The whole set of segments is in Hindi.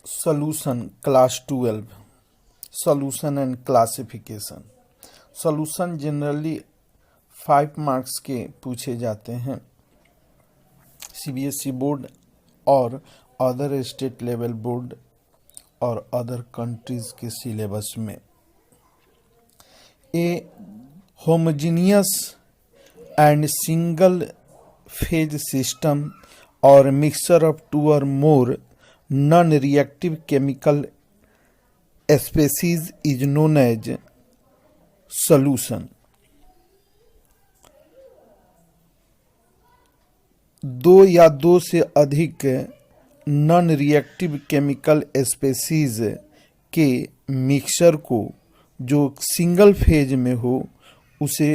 Solution Class 12 Solution and Classification Solution generally 5 marks के पूछे जाते हैं सीबीएसई बोर्ड और अदर स्टेट लेवल बोर्ड और अदर कंट्रीज के सिलेबस में। A homogeneous and single phase system और मिक्सचर ऑफ टू और more non-reactive chemical species is known as solution. दो या दो से अधिक नॉन रिएक्टिव केमिकल स्पेसीज के मिक्सचर को जो सिंगल फेज में हो उसे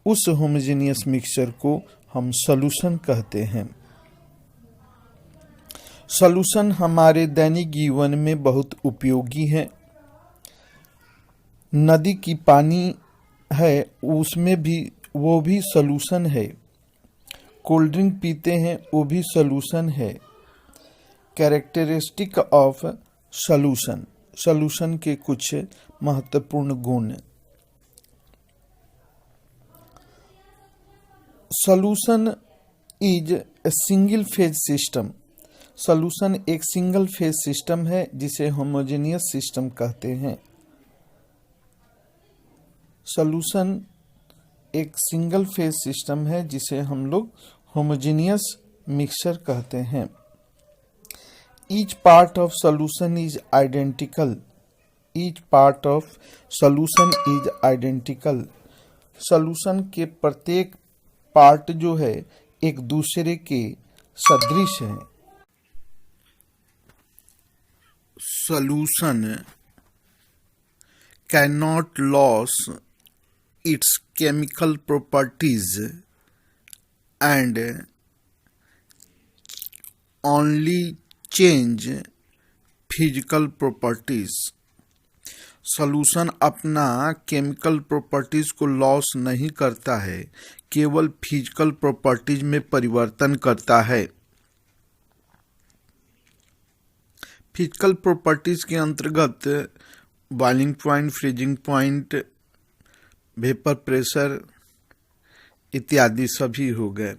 उस होमोजेनियस मिक्सचर को हम सॉल्यूशन कहते हैं। सॉल्यूशन हमारे दैनिक जीवन में बहुत उपयोगी है। नदी की पानी है उसमें भी वो भी सॉल्यूशन है। कोल्ड ड्रिंक पीते हैं वो भी सॉल्यूशन है। कैरेक्टरिस्टिक ऑफ सॉल्यूशन, सॉल्यूशन के कुछ महत्वपूर्ण गुण। Solution is a single phase system. Solution एक सिंगल फेज सिस्टम है जिसे होमोजेनियस सिस्टम कहते हैं। सॉल्यूशन एक सिंगल फेज सिस्टम है जिसे हम लोग होमोजेनियस मिक्सचर कहते हैं। Each part of solution is identical. Each part of solution is identical. Solution के प्रत्येक पार्ट जो है एक दूसरे के सदृश है। Solution cannot lose its chemical properties and only change physical properties. Solution अपना केमिकल प्रॉपर्टीज को लॉस नहीं करता है, केवल फिजिकल प्रॉपर्टीज में परिवर्तन करता है। फिजिकल प्रॉपर्टीज के अंतर्गत boiling point, freezing point, vapour pressure इत्यादि सभी हो गए।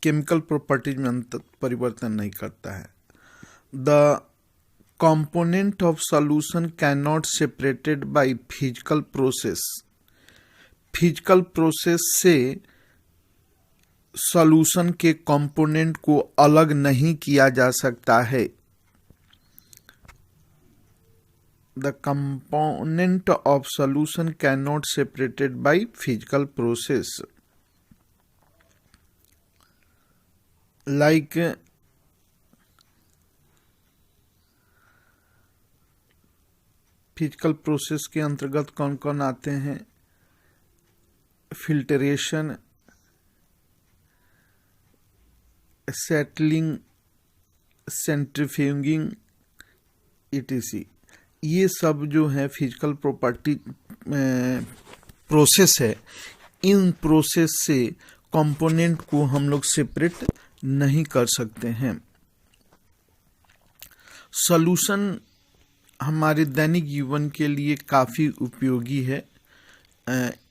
केमिकल प्रॉपर्टीज में परिवर्तन नहीं करता है। The component of solution can not separated by physical process. Physical process से सॉल्यूशन के कंपोनेंट को अलग नहीं किया जा सकता है। The component of solution cannot separated by physical process. Like physical process के अंतर्गत कौन कौन आते हैं? Filtration, settling, centrifuging etc. ये सब जो है फिजिकल प्रॉपर्टी प्रोसेस है। इन प्रोसेस से कंपोनेंट को हम लोग सेपरेट नहीं कर सकते हैं। सॉल्यूशन हमारे दैनिक जीवन के लिए काफ़ी उपयोगी है।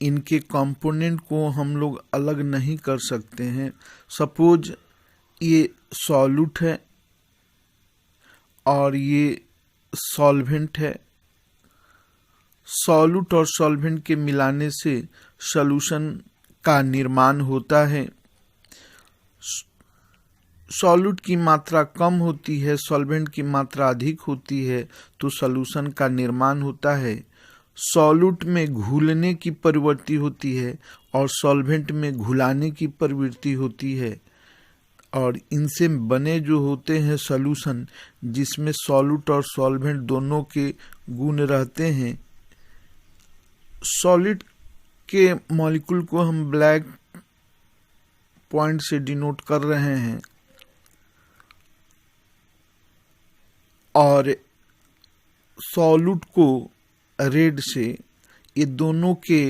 इनके कंपोनेंट को हम लोग अलग नहीं कर सकते हैं। सपोज ये सॉल्यूट है और ये सॉल्वेंट है। सॉल्यूट और सॉल्वेंट के मिलाने से सॉल्यूशन का निर्माण होता है। सॉल्यूट की मात्रा कम होती है, सॉल्वेंट की मात्रा अधिक होती है तो सॉल्यूशन का निर्माण होता है। सॉल्यूट में घुलने की प्रवृत्ति होती है और सॉल्वेंट में घुलाने की प्रवृत्ति होती है। और इनसे बने जो होते हैं सॉल्यूशन जिसमें सॉल्यूट और सॉल्वेंट दोनों के गुण रहते हैं। सॉलिड के मॉलिक्यूल को हम ब्लैक पॉइंट से डिनोट कर रहे हैं और सॉल्यूट को रेड से। ये दोनों के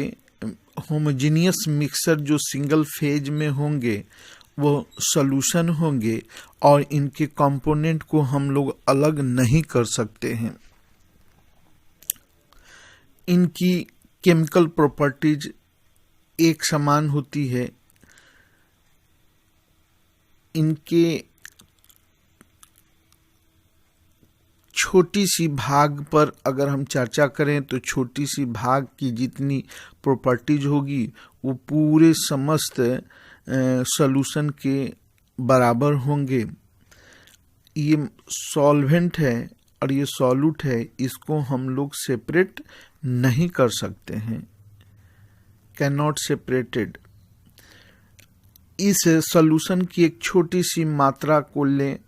होमोजेनियस मिक्सचर जो सिंगल फेज में होंगे वो सॉल्यूशन होंगे और इनके कंपोनेंट को हम लोग अलग नहीं कर सकते हैं। इनकी केमिकल प्रॉपर्टीज एक समान होती है। इनके छोटी सी भाग पर अगर हम चर्चा करें तो छोटी सी भाग की जितनी प्रॉपर्टीज होगी वो पूरे समस्त सॉल्यूशन के बराबर होंगे। ये सॉल्वेंट है और ये सॉल्यूट है, इसको हम लोग सेपरेट नहीं कर सकते हैं, कैन नॉट सेपरेटेड। इस सॉल्यूशन की एक छोटी सी मात्रा को लें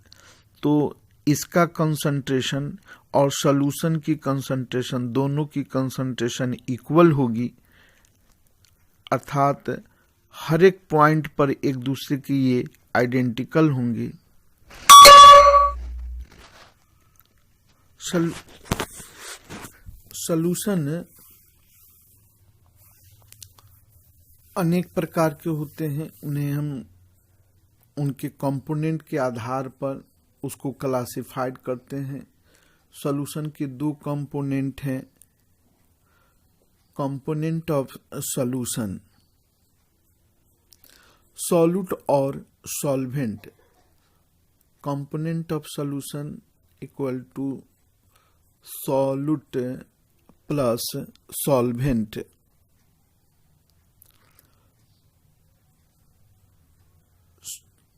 तो इसका कंसंट्रेशन और सॉल्यूशन की कंसंट्रेशन, दोनों की कंसंट्रेशन इक्वल होगी, अर्थात हर एक पॉइंट पर एक दूसरे की ये आइडेंटिकल होंगे। सॉल्यूशन अनेक प्रकार के होते हैं, उन्हें हम उनके कंपोनेंट के आधार पर उसको क्लासिफाइड करते हैं। सॉल्यूशन के दो कंपोनेंट हैं। कंपोनेंट ऑफ सॉल्यूशन, सॉल्यूट और solvent. Component of solution equal to solute plus solvent.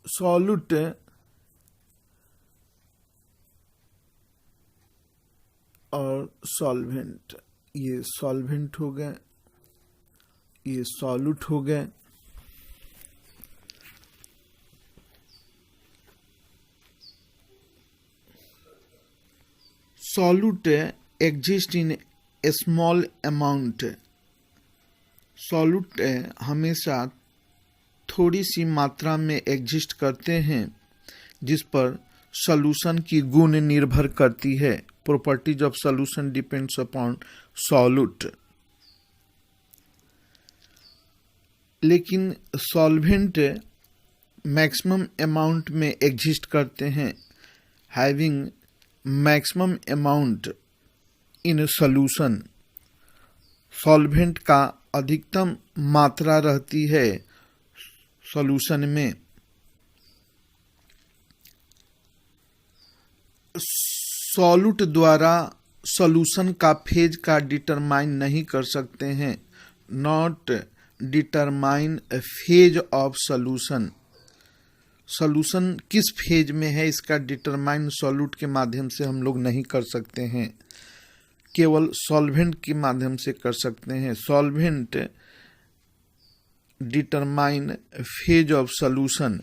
Solute और सॉल्वेंट, ये सॉल्वेंट हो गए, ये सॉल्यूट हो गए। Solute exist in a small amount. Solute हमेशा थोड़ी सी मात्रा में एग्जिस्ट करते हैं, जिस पर सॉल्यूशन की गुण निर्भर करती है। Properties of solution depends upon solute. लेकिन सॉल्वेंट मैक्सिमम अमाउंट में एग्जिस्ट करते हैं, having maximum amount in solution. Solvent का अधिकतम मात्रा रहती है सॉल्यूशन में। सॉल्यूट द्वारा सॉल्यूशन का फेज का डिटरमाइन नहीं कर सकते हैं, not determine phase of solution. Solution किस फेज में है इसका डिटरमाइन सॉल्यूट के माध्यम से हम लोग नहीं कर सकते हैं, केवल सॉल्वेंट के माध्यम से कर सकते हैं। Solvent determine phase of solution.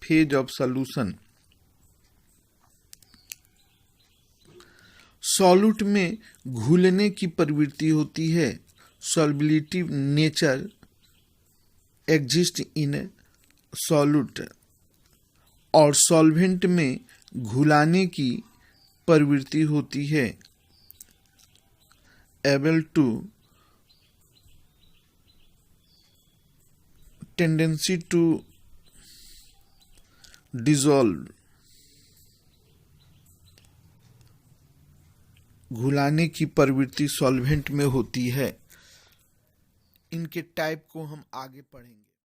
Phase of solution. Solute में घुलने की प्रवृत्ति होती है। Solubility nature exist in solute. और सॉल्वेंट में घुलाने की प्रवृत्ति होती है, able to tendency to dissolve. घुलाने की प्रवृत्ति सॉल्वेंट में होती है। इनके टाइप को हम आगे पढ़ेंगे।